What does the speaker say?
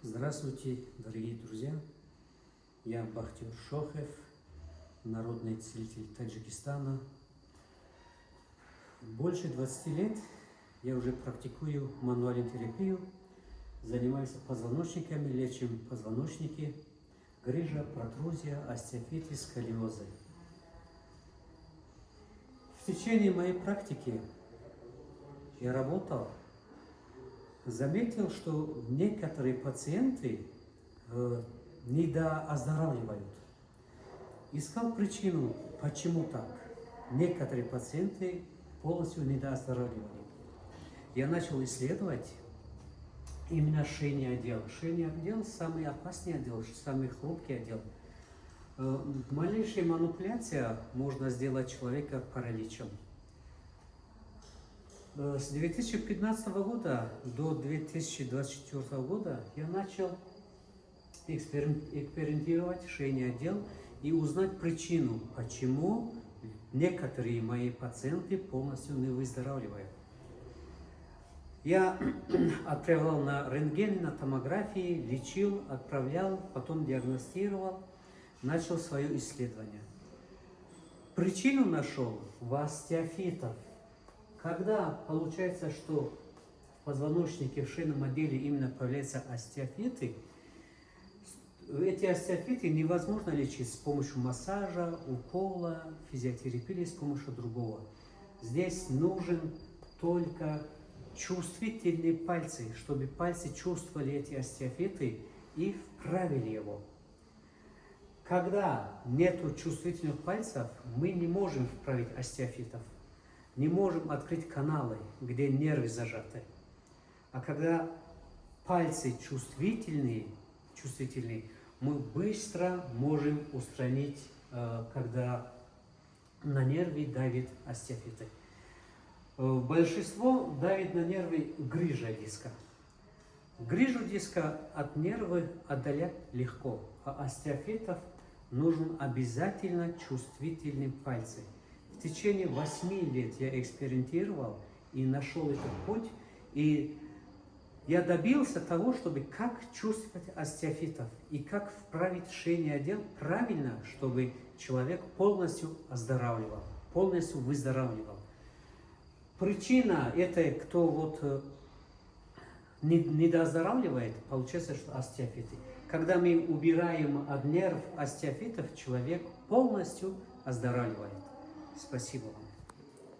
Здравствуйте, дорогие друзья! Я Бахтиер Шохев, народный целитель Таджикистана. Больше 20 лет я уже практикую мануальную терапию, занимаюсь позвоночниками, лечим позвоночники, грыжа, протрузия, остеофит и сколиозы. В течение моей практики я заметил, что некоторые пациенты недооздоравливают. Искал причину, почему так. Некоторые пациенты полностью недооздоравливали. Я начал исследовать именно шейный отдел. Шейный отдел – самый опасный отдел, самый хрупкий отдел. Малейшая манипуляция можно сделать человека параличом. С 2015 года до 2024 года я начал экспериментировать шейный отдел и узнать причину, почему некоторые мои пациенты полностью не выздоравливают. Я отправлял на рентген, на томографии, лечил, отправлял, потом диагностировал, начал свое исследование. Причину нашел в остеофитах. Когда получается, что в позвоночнике, в шейном отделе именно появляются остеофиты, эти остеофиты невозможно лечить с помощью массажа, укола, физиотерапии или с помощью другого. Здесь нужен только чувствительные пальцы, чтобы пальцы чувствовали эти остеофиты и вправили его. Когда нет чувствительных пальцев, мы не можем вправить остеофитов. Не можем открыть каналы, где нервы зажаты. А когда пальцы чувствительные, мы быстро можем устранить, когда на нервы давит остеофиты. Большинство давит на нервы грыжа диска. Грыжу диска от нервы отдалять легко, а остеофитов нужен обязательно чувствительные пальцы. В течение 8 лет я экспериментировал и нашел этот путь, и я добился того, чтобы как чувствовать остеофитов и как вправить шейный отдел правильно, чтобы человек полностью оздоравливал, полностью выздоравливал. Причина это, кто недооздоравливает, получается, что остеофиты. Когда мы убираем от нерв остеофитов, человек полностью оздоравливает. Спасибо вам.